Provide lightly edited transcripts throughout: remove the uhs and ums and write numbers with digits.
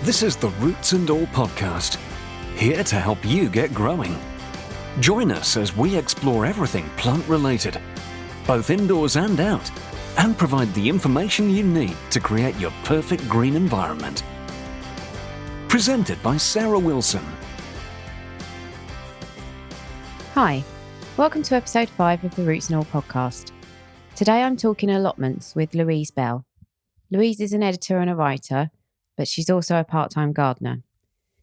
This is the Roots and All podcast, here to help you get growing. Join us as we explore everything plant-related, both indoors and out, and provide the information you need to create your perfect green environment. Presented by Sarah Wilson. Hi, welcome to episode 5 of the Roots and All podcast. Today I'm talking allotments with Louise Bell. Louise is an editor and a writer, but she's also a part-time gardener.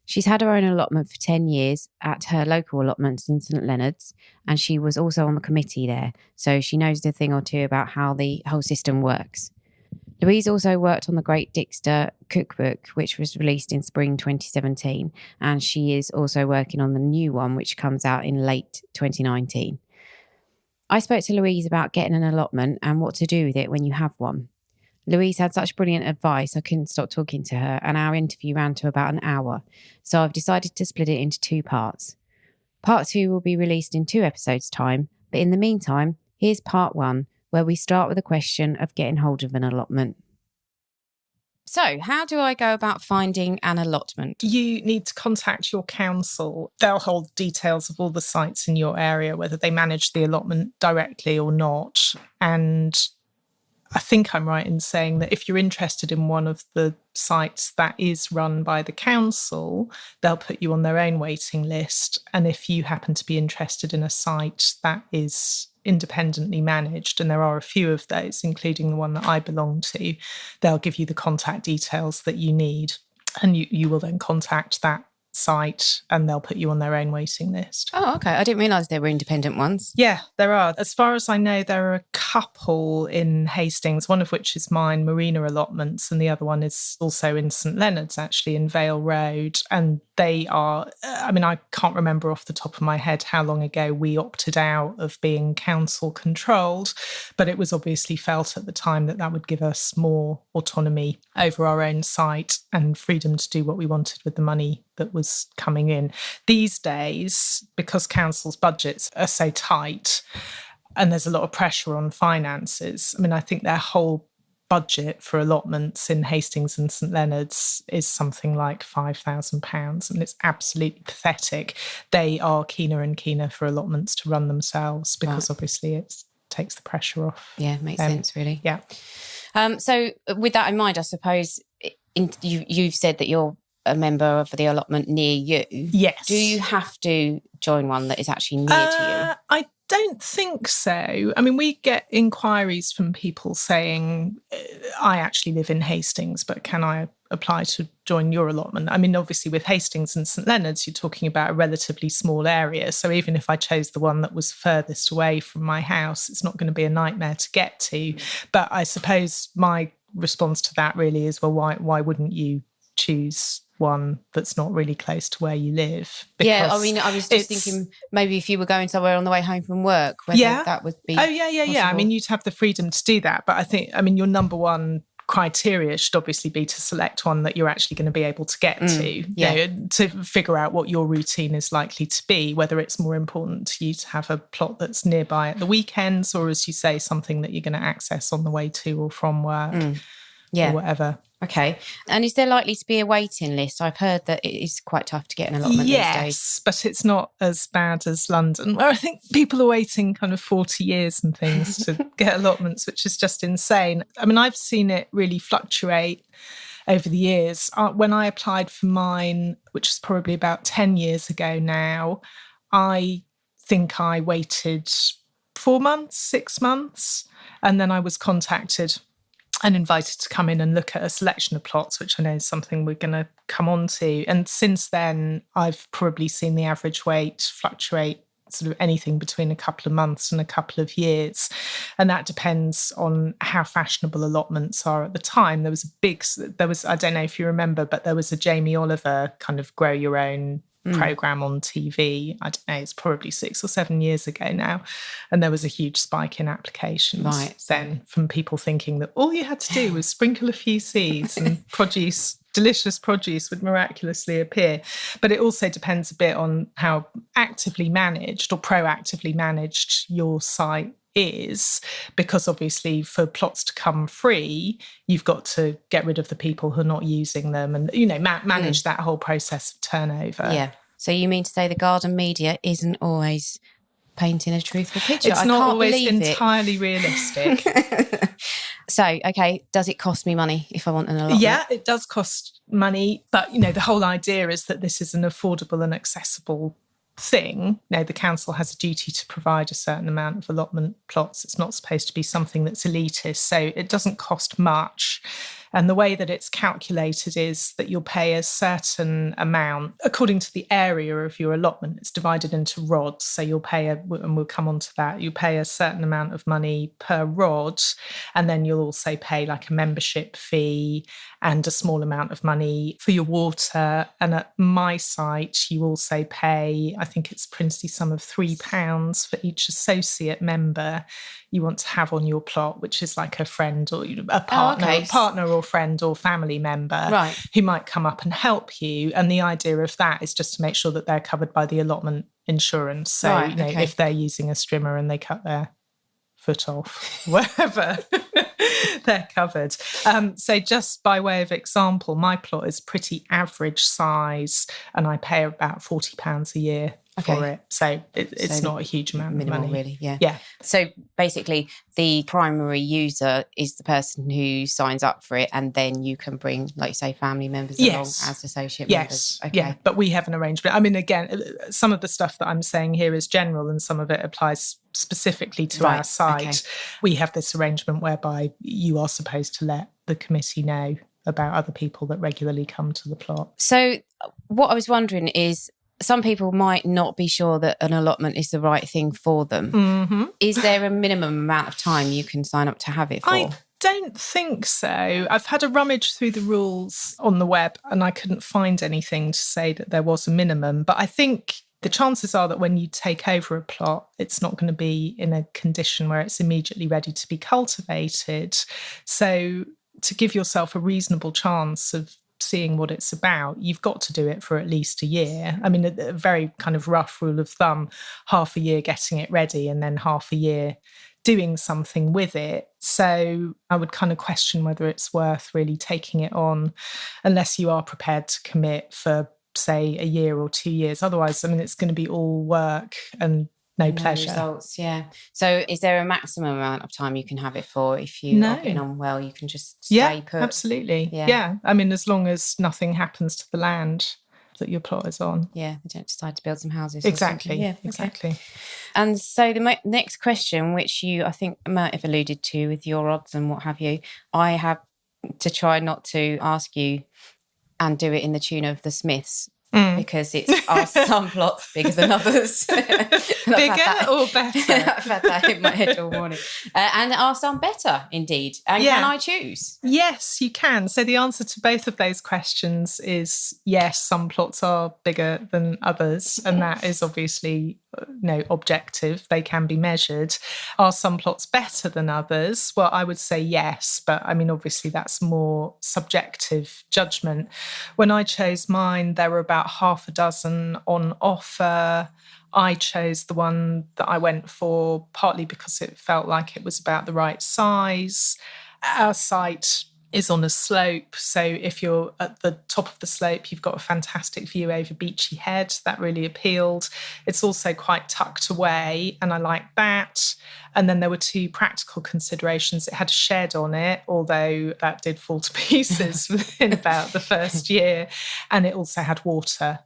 She's had her own allotment for 10 years at her local allotments in St Leonard's, and she was also on the committee there, so she knows a thing or two about how the whole system works. Louise also worked on the Great Dixter cookbook, which was released in spring 2017, and she is also working on the new one, which comes out in late 2019. I spoke to Louise about getting an allotment and what to do with it when you have one. Louise had such brilliant advice, I couldn't stop talking to her, and our interview ran to about an hour, so I've decided to split it into 2 parts. Part 2 will be released in 2 episodes' time, but in the meantime, here's part 1, where we start with a question of getting hold of an allotment. So, how do I go about finding an allotment? You need to contact your council. They'll hold details of all the sites in your area, whether they manage the allotment directly or not, and I think I'm right in saying that if you're interested in one of the sites that is run by the council, they'll put you on their own waiting list. And if you happen to be interested in a site that is independently managed, and there are a few of those, including the one that I belong to, they'll give you the contact details that you need. And you will then contact that site and they'll put you on their own waiting list. Oh, okay. I didn't realise there were independent ones. Yeah, there are. As far as I know, there are a couple in Hastings, one of which is mine, Marina Allotments, and the other one is also in St Leonard's, actually, in Vale Road. And they are, I can't remember off the top of my head how long ago we opted out of being council controlled, but it was obviously felt at the time that that would give us more autonomy over our own site and freedom to do what we wanted with the money that was coming in. These days, because councils' budgets are so tight and there's a lot of pressure on finances, I think their whole budget for allotments in Hastings and St Leonard's is something like £5,000, and it's absolutely pathetic. They are keener and keener for allotments to run themselves because obviously it takes the pressure off. Yeah, makes sense, really. Yeah. So with that in mind, I suppose you've said that you're a member of the allotment near you. Yes. Do you have to join one that is actually near to you? I don't think so. We get inquiries from people saying, I actually live in Hastings, but can I apply to join your allotment? Obviously with Hastings and St Leonard's, you're talking about a relatively small area. So even if I chose the one that was furthest away from my house, it's not going to be a nightmare to get to. But I suppose my response to that really is, well, why wouldn't you choose one that's not really close to where you live? Because I was just thinking maybe if you were going somewhere on the way home from work, whether that would be possible. You'd have the freedom to do that. But I think, your number one criteria should obviously be to select one that you're actually going to be able to get to, to figure out what your routine is likely to be, whether it's more important to you to have a plot that's nearby at the weekends, or, as you say, something that you're going to access on the way to or from work or whatever. Okay. And is there likely to be a waiting list? I've heard that it is quite tough to get an allotment these days. Yes, but it's not as bad as London, where I think people are waiting kind of 40 years and things to get allotments, which is just insane. I've seen it really fluctuate over the years. When I applied for mine, which is probably about 10 years ago now, I think I waited 4 months, 6 months, and then I was contacted and invited to come in and look at a selection of plots, which I know is something we're going to come on to. And since then, I've probably seen the average wait fluctuate sort of anything between a couple of months and a couple of years. And that depends on how fashionable allotments are at the time. There was, I don't know if you remember, but there was a Jamie Oliver kind of grow your own program on TV. I don't know, it's probably 6 or 7 years ago now. And there was a huge spike in applications then from people thinking that all you had to do was sprinkle a few seeds and delicious produce would miraculously appear. But it also depends a bit on how actively managed or proactively managed your site is, because obviously for plots to come free, you've got to get rid of the people who are not using them and, manage that whole process of turnover. Yeah. So you mean to say the garden media isn't always painting a truthful picture? It's not always entirely realistic. So, okay, does it cost me money if I want an allotment? Yeah, it does cost money. But, the whole idea is that this is an affordable and accessible thing. The council has a duty to provide a certain amount of allotment plots. It's not supposed to be something that's elitist. So it doesn't cost much. And the way that it's calculated is that you'll pay a certain amount according to the area of your allotment. It's divided into rods. So you'll pay, and we'll come on to that, you pay a certain amount of money per rod. And then you'll also pay like a membership fee and a small amount of money for your water. And at my site, you also pay, I think it's a princely sum of £3 for each associate member you want to have on your plot, which is like a friend or a partner or friend or family member who might come up and help you. And the idea of that is just to make sure that they're covered by the allotment insurance. So, if they're using a strimmer and they cut their foot off, whatever, they're covered. So just by way of example, my plot is pretty average size and I pay about £40 a year for it. So it's not a huge amount of money. Really, yeah. Yeah. So basically the primary user is the person who signs up for it, and then you can bring, like you say, family members along as associate members. Okay. Yeah, but we have an arrangement. I mean, again, some of the stuff that I'm saying here is general and some of it applies specifically to our site. Okay. We have this arrangement whereby you are supposed to let the committee know about other people that regularly come to the plot. So what I was wondering is, some people might not be sure that an allotment is the right thing for them. Mm-hmm. Is there a minimum amount of time you can sign up to have it for? I don't think so. I've had a rummage through the rules on the web and I couldn't find anything to say that there was a minimum. But I think the chances are that when you take over a plot, it's not going to be in a condition where it's immediately ready to be cultivated. So to give yourself a reasonable chance of seeing what it's about, you've got to do it for at least a year. I mean, a very kind of rough rule of thumb, half a year getting it ready and then half a year doing something with it. So I would kind of question whether it's worth really taking it on unless you are prepared to commit for, say, a year or 2 years. Otherwise, I mean, it's going to be all work and no pleasure. Results, yeah. So is there a maximum amount of time you can have it for? If you are getting on well, you can just stay put? Absolutely. Yeah. I mean, as long as nothing happens to the land that your plot is on. Yeah, they don't decide to build some houses. Exactly. Yeah, exactly. And so the next question, which you, I think, might have alluded to with your odds and what have you, I have to try not to ask you and do it in the tune of the Smiths. Because are some plots bigger than others? Bigger or better? I've had that in my head all morning. And are some better, indeed? And can I choose? Yes, you can. So the answer to both of those questions is yes, some plots are bigger than others. And that is obviously objective. They can be measured. Are some plots better than others? Well, I would say yes. But I mean, obviously that's more subjective judgment. When I chose mine, there were about half a dozen on offer. I chose the one that I went for partly because it felt like it was about the right size. Our site is on a slope, so if you're at the top of the slope, you've got a fantastic view over Beachy Head. That really appealed. It's also quite tucked away, and I like that. And then there were two practical considerations. It had a shed on it, although that did fall to pieces within about the first year. And it also had water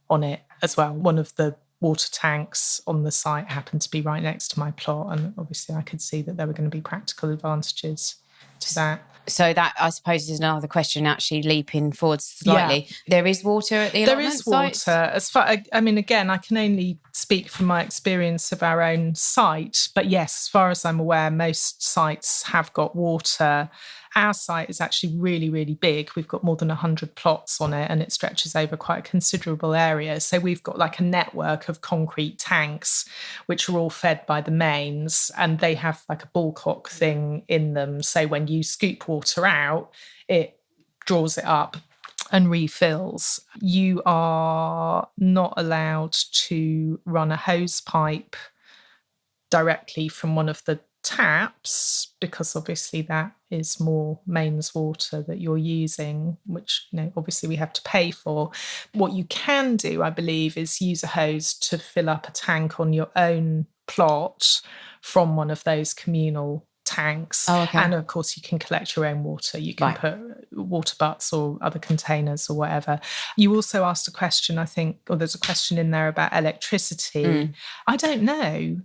on it as well. One of the water tanks on the site happened to be right next to my plot, and obviously I could see that there were going to be practical advantages to that. So that, I suppose, is another question, actually leaping forward slightly. Yeah. There is water at the allotment sites? There is water. As far, I mean, again, I can only speak from my experience of our own site. But yes, as far as I'm aware, most sites have got water. Our site is actually really, really big. We've got more than 100 plots on it and it stretches over quite a considerable area. So we've got like a network of concrete tanks, which are all fed by the mains, and they have like a bullcock thing in them. So when you scoop water out, it draws it up and refills. You are not allowed to run a hose pipe directly from one of the taps, because obviously that is more mains water that you're using, which, obviously we have to pay for. What you can do, I believe, is use a hose to fill up a tank on your own plot from one of those communal tanks. Oh, okay. And of course you can collect your own water. You can put water butts or other containers or whatever. You also asked a question, I think, or there's a question in there about electricity. I don't know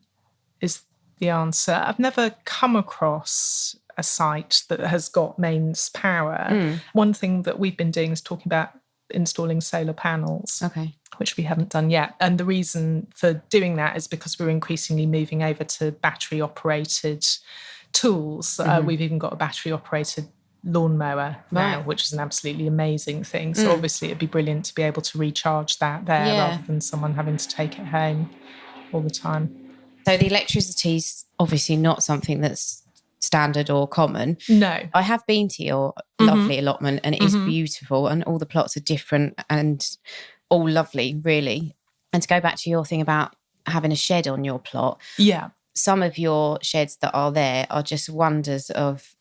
is the answer. I've never come across a site that has got mains power. One thing that we've been doing is talking about installing solar panels. Okay. Which we haven't done yet. And the reason for doing that is because we're increasingly moving over to battery operated tools. We've even got a battery operated lawnmower now, which is an absolutely amazing thing. So obviously it'd be brilliant to be able to recharge that there rather than someone having to take it home all the time. So the electricity's obviously not something that's standard or common. No. I have been to your lovely allotment, and it is beautiful, and all the plots are different and all lovely, really. And to go back to your thing about having a shed on your plot. Yeah. Some of your sheds that are there are just wonders of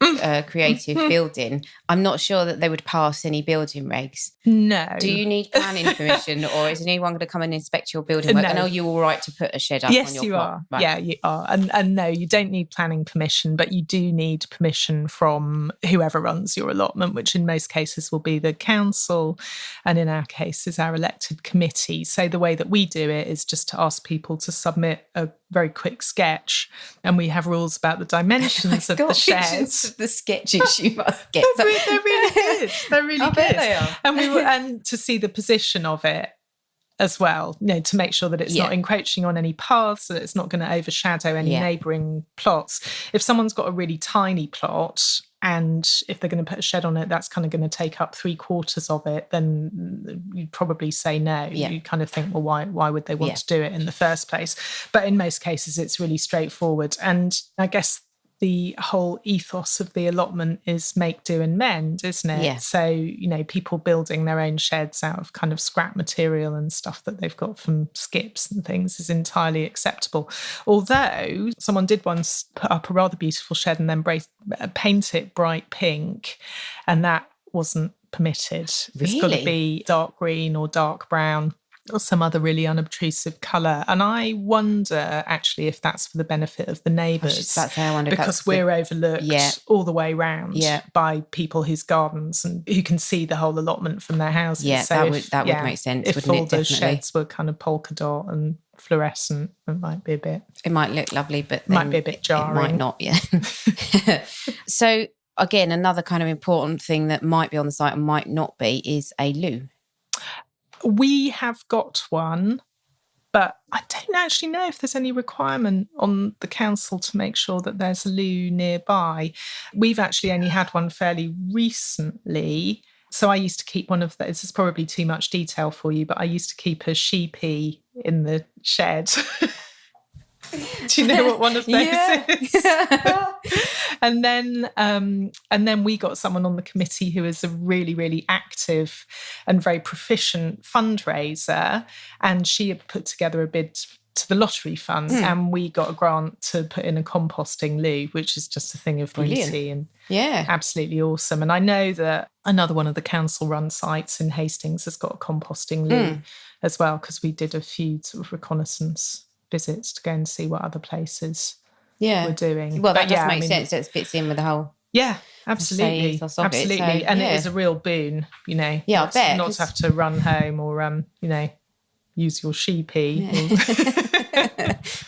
creative building. I'm not sure that they would pass any building regs. No. Do you need planning permission, or is anyone going to come and inspect your building work? No. And are you all right to put a shed up on your plot? Yes, you are. Right. Yeah, you are. And no, you don't need planning permission, but you do need permission from whoever runs your allotment, which in most cases will be the council, and in our case is our elected committee. So the way that we do it is just to ask people to submit a very quick sketch, and we have rules about the dimensions of the sheds. The sketches you must get. They're really good. They're really good. They are. And to see the position of it as well, to make sure that it's not encroaching on any paths, so that it's not going to overshadow any neighbouring plots. If someone's got a really tiny plot, and if they're going to put a shed on it, that's kind of going to take up 3/4 of it, then you'd probably say no. Yeah. You kind of think, well, why would they want to do it in the first place? But in most cases, it's really straightforward. And I guess the whole ethos of the allotment is make, do and mend, isn't it? Yeah. So, people building their own sheds out of kind of scrap material and stuff that they've got from skips and things is entirely acceptable. Although someone did once put up a rather beautiful shed and then paint it bright pink, and that wasn't permitted. Really? It's got to be dark green or dark brown, or some other really unobtrusive colour. And I wonder actually if that's for the benefit of the neighbours. Because we're overlooked all the way round by people whose gardens and who can see the whole allotment from their houses. Yeah, so that would make sense, if wouldn't all it? those Definitely. sheds were kind of polka dot and fluorescent, it might be a bit... It might look lovely, but might be a bit jarring. It might not, yeah. So, again, another kind of important thing that might be on the site and might not be is a loo. We have got one, but I don't actually know if there's any requirement on the council to make sure that there's a loo nearby. We've actually only had one fairly recently. So I used to keep one of those. This is probably too much detail for you, but I used to keep a sheepy in the shed. Do you know what one of those is? And then we got someone on the committee who is a really, really active and very proficient fundraiser, and she had put together a bid to the lottery fund, and we got a grant to put in a composting loo, which is just a thing of beauty and absolutely awesome. And I know that another one of the council-run sites in Hastings has got a composting loo as well, because we did a few sort of reconnaissance visits to go and see what other places were doing. Well, that does make sense. It fits in with the whole... Yeah, absolutely. Absolutely. So, and it is a real boon, Yeah, I bet. Not to have to run home or, use your sheepy.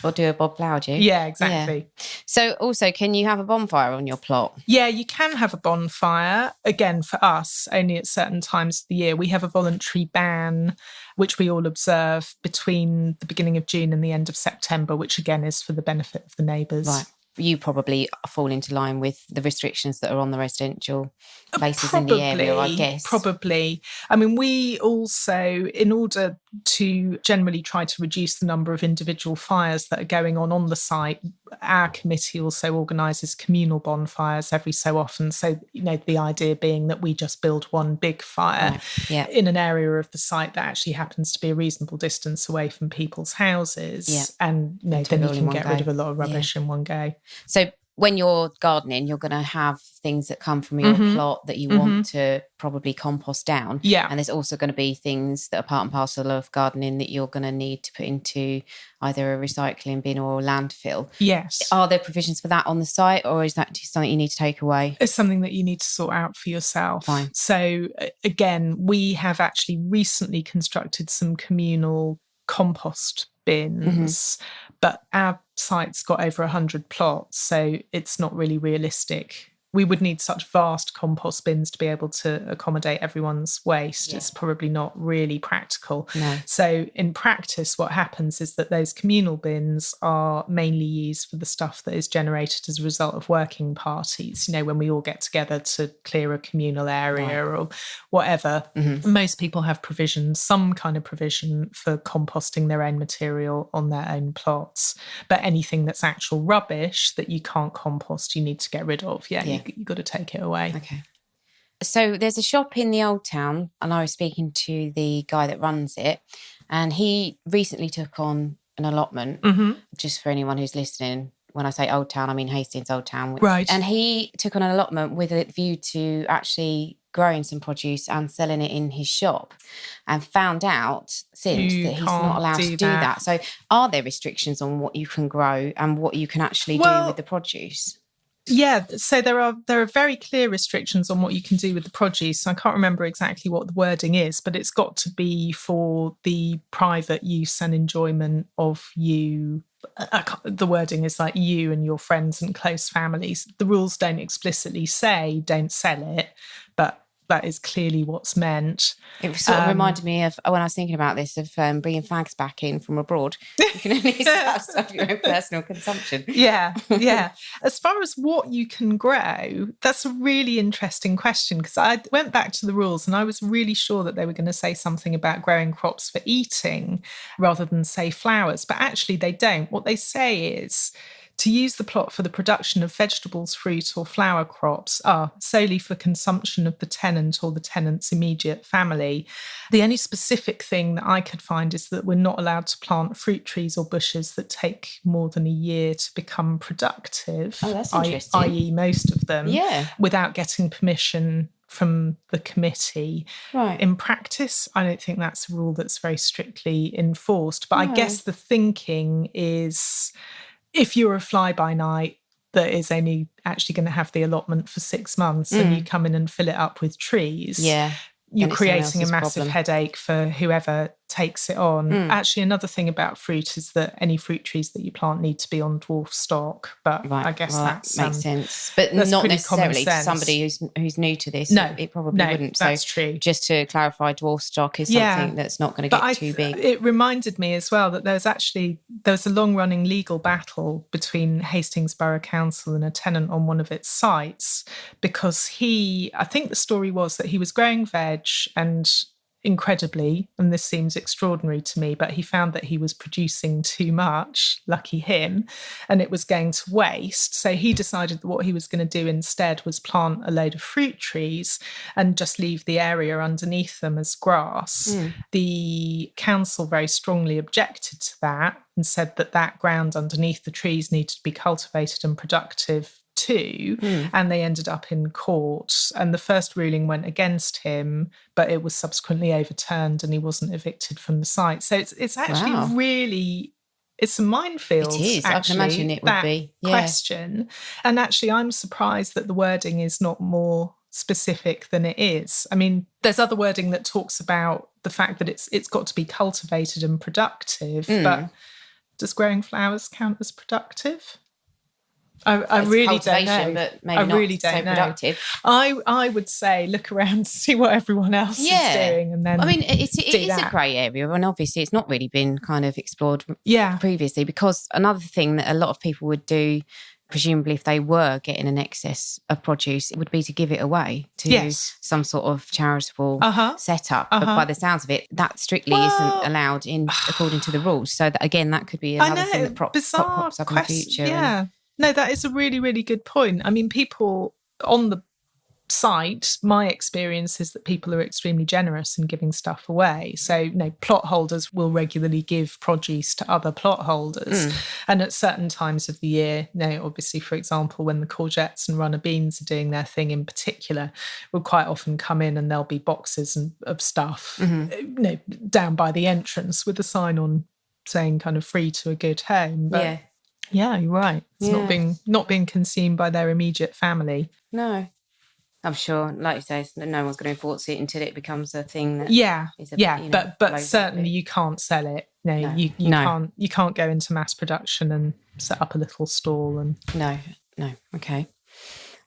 Or do a Bob Flowerdew. Yeah, exactly. Yeah. So also, can you have a bonfire on your plot? Yeah, you can have a bonfire. Again, for us, only at certain times of the year. We have a voluntary ban, which we all observe between the beginning of June and the end of September, which again is for the benefit of the neighbours. Right. You probably fall into line with the restrictions that are on the residential places in the area, I guess. Probably. I mean, we also, in order to generally try to reduce the number of individual fires that are going on the site our committee also organises communal bonfires every so often. So, the idea being that we just build one big fire in an area of the site that actually happens to be a reasonable distance away from people's houses. And, then you can get rid of a lot of rubbish in one go. So when you're gardening, you're going to have things that come from your plot that you want to probably compost down. Yeah. And there's also going to be things that are part and parcel of gardening that you're going to need to put into either a recycling bin or a landfill. Yes. Are there provisions for that on the site, or is that just something you need to take away? It's something that you need to sort out for yourself. Fine. So again, we have actually recently constructed some communal compost bins, but our site's got over 100 plots, so it's not really realistic. We would need such vast compost bins to be able to accommodate everyone's waste. It's probably not really practical. No. So in practice, what happens is that those communal bins are mainly used for the stuff that is generated as a result of working parties. When we all get together to clear a communal area or whatever. Most people have some kind of provision for composting their own material on their own plots. But anything that's actual rubbish that you can't compost, you need to get rid of. You've got to take it away. Okay. So there's a shop in the Old Town, and I was speaking to the guy that runs it, and he recently took on an allotment, just for anyone who's listening. When I say Old Town, I mean Hastings Old Town. Right. And he took on an allotment with a view to actually growing some produce and selling it in his shop, and found out since that he's not allowed to do that. So are there restrictions on what you can grow and what you can actually do with the produce? Yeah, so there are very clear restrictions on what you can do with the produce. I can't remember exactly what the wording is, but it's got to be for the private use and enjoyment of you. The wording is like you and your friends and close families. The rules don't explicitly say don't sell it, but that is clearly what's meant. It sort of reminded me of, when I was thinking about this, of bringing fags back in from abroad. You can only have stuff for your own personal consumption. Yeah. As far as what you can grow, that's a really interesting question, because I went back to the rules and I was really sure that they were going to say something about growing crops for eating rather than say flowers, but actually they don't. What they say is to use the plot for the production of vegetables, fruit or flower crops are solely for consumption of the tenant or the tenant's immediate family. The only specific thing that I could find is that we're not allowed to plant fruit trees or bushes that take more than a year to become productive. Oh, that's interesting. I.e. most of them, without getting permission from the committee. Right. In practice, I don't think that's a rule that's very strictly enforced. But I guess the thinking is, if you're a fly-by-night that is only actually going to have the allotment for 6 months and you come in and fill it up with trees, you're creating a massive headache for whoever takes it on. Actually, another thing about fruit is that any fruit trees that you plant need to be on dwarf stock. But I guess that makes sense. But not necessarily to somebody who's new to this. No, it probably wouldn't. That's so true. Just to clarify, dwarf stock is something that's not going to get too big. It reminded me as well that there was a long-running legal battle between Hastings Borough Council and a tenant on one of its sites, because I think the story was that he was growing veg and incredibly, and this seems extraordinary to me, but he found that he was producing too much, lucky him, and it was going to waste. So he decided that what he was going to do instead was plant a load of fruit trees and just leave the area underneath them as grass. The council very strongly objected to that and said that ground underneath the trees needed to be cultivated and productive too, and they ended up in court, and the first ruling went against him, but it was subsequently overturned and he wasn't evicted from the site. So it's actually really, it's a minefield. It is. I can imagine it would be. Question. And actually I'm surprised that the wording is not more specific than it is. I mean, there's other wording that talks about the fact that it's got to be cultivated and productive, but does growing flowers count as productive? I really don't know. But maybe I really don't know. Productive. I would say look around, see what everyone else is doing, and then it is a grey area, and obviously it's not really been kind of explored previously, because another thing that a lot of people would do presumably if they were getting an excess of produce, it would be to give it away to some sort of charitable setup. But by the sounds of it, that strictly isn't allowed in according to the rules. So that, again, that could be another thing that pops up in the future. Yeah. No, that is a really, really good point. I mean, people on the site, my experience is that people are extremely generous in giving stuff away. So, plot holders will regularly give produce to other plot holders. And at certain times of the year, obviously, for example, when the courgettes and runner beans are doing their thing in particular, will quite often come in and there'll be boxes of stuff, down by the entrance with a sign on saying kind of free to a good home. But yeah, you're right. It's not being consumed by their immediate family. No. I'm sure, like you say, no one's going to enforce it until it becomes a thing that but certainly you can't sell it. You can't go into mass production and set up a little stall and no. Okay.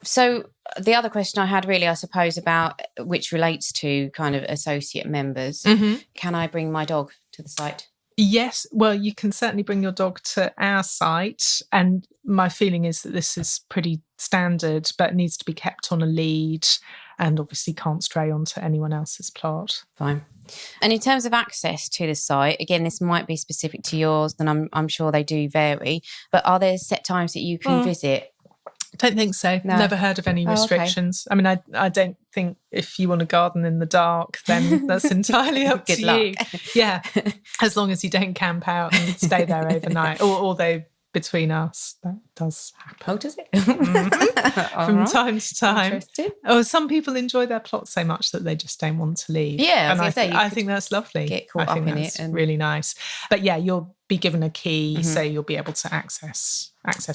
So the other question I had really, I suppose, about which relates to kind of associate members. Can I bring my dog to the site? Yes, well, you can certainly bring your dog to our site, and my feeling is that this is pretty standard, but needs to be kept on a lead and obviously can't stray onto anyone else's plot. Fine. And in terms of access to the site, again, this might be specific to yours, and I'm sure they do vary, but are there set times that you can visit? Don't think so. No. Never heard of any restrictions. Okay. I mean, I don't think if you want to garden in the dark, then that's entirely up to you. Yeah, as long as you don't camp out and stay there overnight. Although between us, that does happen. Oh, does it? From time to time. Interesting. Oh, some people enjoy their plots so much that they just don't want to leave. Yeah, and I think that's lovely. Get caught up in it, and really nice. But yeah, you'll be given a key, so you'll be able to access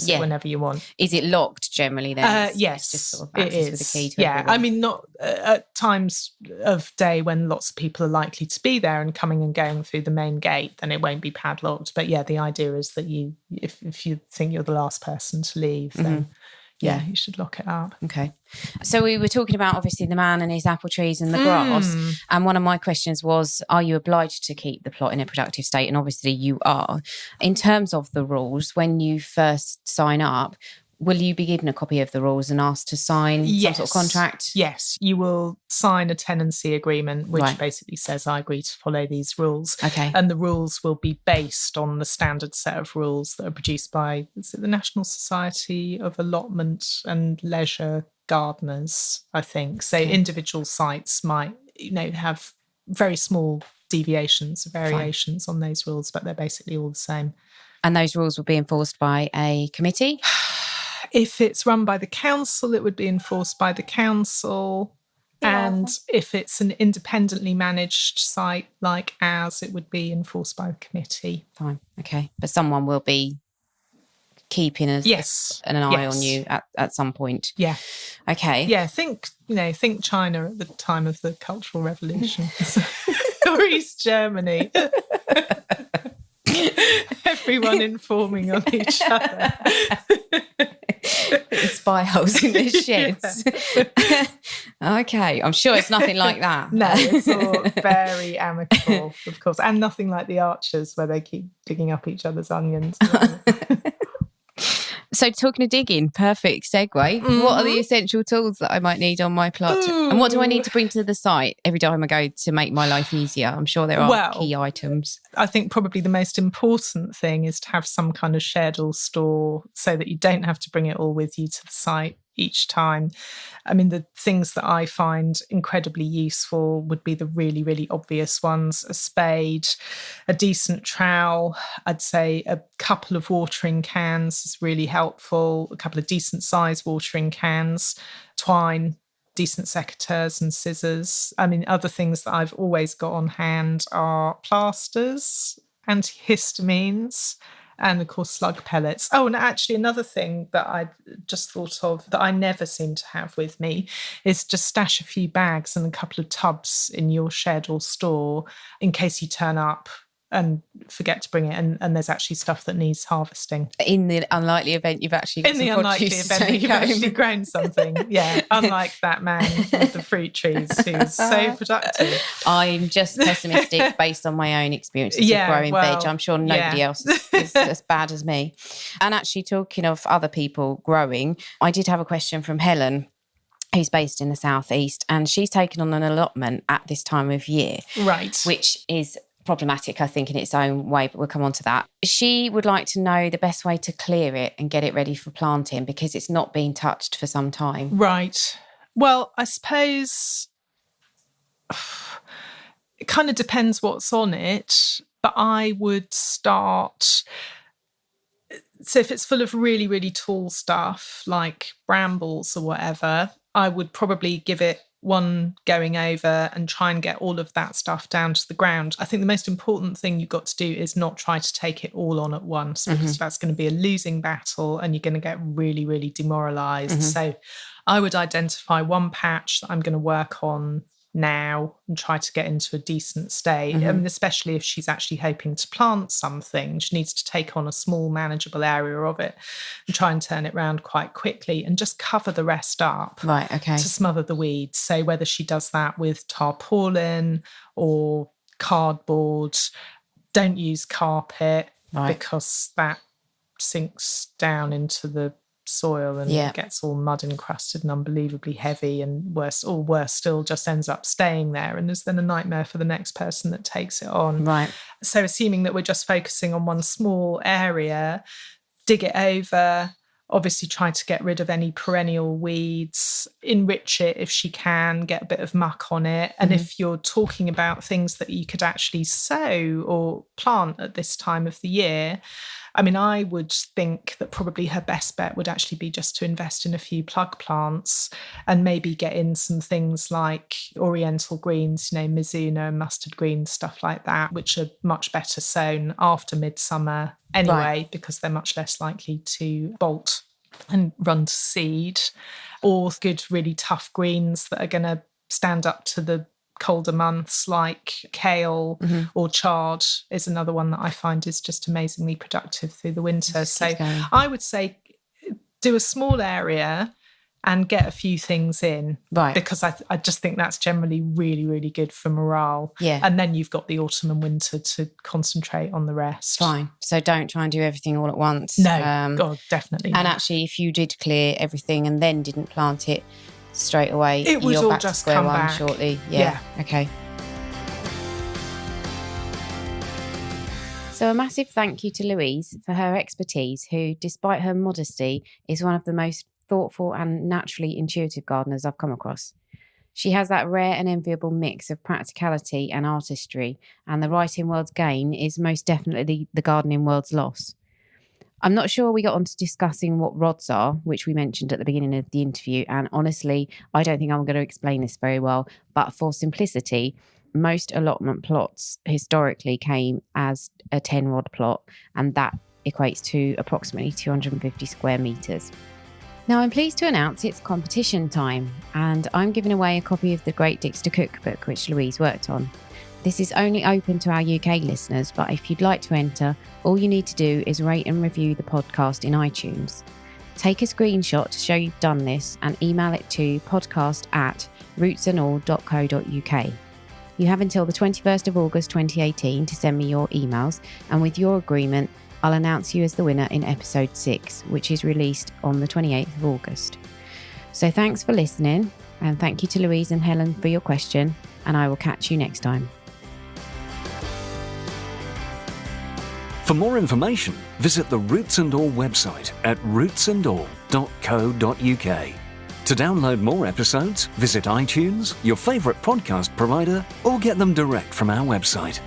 it whenever you want. Is it locked generally then? Yes, it's just sort of access with a key to everyone. I mean, not at times of day when lots of people are likely to be there and coming and going through the main gate, then it won't be padlocked. But yeah, the idea is that if you think you're the last person to leave, then you should lock it up. Okay. So we were talking about obviously the man and his apple trees and the grass. And one of my questions was, are you obliged to keep the plot in a productive state? And obviously you are. In terms of the rules, when you first sign up, will you be given a copy of the rules and asked to sign some sort of contract? Yes, you will sign a tenancy agreement, which basically says, I agree to follow these rules. Okay. And the rules will be based on the standard set of rules that are produced by the National Society of Allotment and Leisure Gardeners, I think. So individual sites might, have very small variations on those rules, but they're basically all the same. And those rules will be enforced by a committee? If it's run by the council, it would be enforced by the council. Yeah. And if it's an independently managed site like ours, it would be enforced by the committee. Fine. Okay. But someone will be keeping an eye on you at some point. Yeah. Okay. Yeah. Think China at the time of the Cultural Revolution. Or East Germany. Everyone informing on each other. Spy holes in their sheds. Okay, I'm sure it's nothing like that. No, it's all very amicable, of course, and nothing like the Archers where they keep digging up each other's onions. So talking of digging, perfect segue. What are the essential tools that I might need on my plot? And what do I need to bring to the site every time I go to make my life easier? I'm sure there are key items. I think probably the most important thing is to have some kind of shed or store so that you don't have to bring it all with you to the site each time. I mean, the things that I find incredibly useful would be the really, really obvious ones: a spade, a decent trowel. I'd say a couple of watering cans is really helpful, a couple of decent sized watering cans, twine, decent secateurs and scissors. I mean, other things that I've always got on hand are plasters, antihistamines, and of course slug pellets. Oh, and actually another thing that I just thought of that I never seem to have with me is just stash a few bags and a couple of tubs in your shed or store in case you turn up and forget to bring it, and there's actually stuff that needs harvesting. In the unlikely event you've actually got actually grown something. Yeah, unlike that man with the fruit trees who's so productive. I'm just pessimistic based on my own experiences of growing veg. I'm sure nobody else is as bad as me. And actually, talking of other people growing, I did have a question from Helen, who's based in the southeast, and she's taken on an allotment at this time of year. Right. Which is problematic, I think, in its own way, but we'll come on to that. She would like to know the best way to clear it and get it ready for planting because it's not been touched for some time. Right. Well, I suppose it kind of depends what's on it, but I would start... So if it's full of really, really tall stuff like brambles or whatever, I would probably give it one going over and try and get all of that stuff down to the ground. I think the most important thing you've got to do is not try to take it all on at once, because that's going to be a losing battle and you're going to get really, really demoralised. So I would identify one patch that I'm going to work on now and try to get into a decent state. I mean, especially if she's actually hoping to plant something, she needs to take on a small manageable area of it and try and turn it around quite quickly and just cover the rest up. Right, okay. To smother the weeds. So whether she does that with tarpaulin or cardboard, don't use carpet because that sinks down into the soil and it gets all mud encrusted and unbelievably heavy, and worse still, just ends up staying there and is then a nightmare for the next person that takes it on. Right. So assuming that we're just focusing on one small area, dig it over, obviously try to get rid of any perennial weeds, enrich it if she can, get a bit of muck on it. And if you're talking about things that you could actually sow or plant at this time of the year, I mean, I would think that probably her best bet would actually be just to invest in a few plug plants and maybe get in some things like oriental greens, mizuna and mustard greens, stuff like that, which are much better sown after midsummer anyway, because they're much less likely to bolt and run to seed, or good, really tough greens that are going to stand up to the colder months, like kale or chard is another one that I find is just amazingly productive through the winter. So I would say do a small area and get a few things in, because I just think that's generally really, really good for morale. Yeah. And then you've got the autumn and winter to concentrate on the rest. Fine. So don't try and do everything all at once. No, God, definitely not. And actually, if you did clear everything and then didn't plant it straight away, it would you're all back just to square come one back shortly. Yeah. Okay. So a massive thank you to Louise for her expertise, who, despite her modesty, is one of the most thoughtful and naturally intuitive gardeners I've come across. She has that rare and enviable mix of practicality and artistry, and the writing world's gain is most definitely the gardening world's loss. I'm not sure we got on to discussing what rods are, which we mentioned at the beginning of the interview, and honestly, I don't think I'm going to explain this very well, but for simplicity, most allotment plots historically came as a 10-rod plot, and that equates to approximately 250 square metres. Now, I'm pleased to announce it's competition time, and I'm giving away a copy of the Great Dixter Cookbook, which Louise worked on. This is only open to our UK listeners, but if you'd like to enter, all you need to do is rate and review the podcast in iTunes. Take a screenshot to show you've done this and email it to podcast@rootsandall.co.uk. You have until the 21st of August 2018 to send me your emails, and with your agreement, I'll announce you as the winner in episode 6, which is released on the 28th of August. So thanks for listening, and thank you to Louise and Helen for your question, and I will catch you next time. For more information, visit the Roots and All website at rootsandall.co.uk. To download more episodes, visit iTunes, your favourite podcast provider, or get them direct from our website.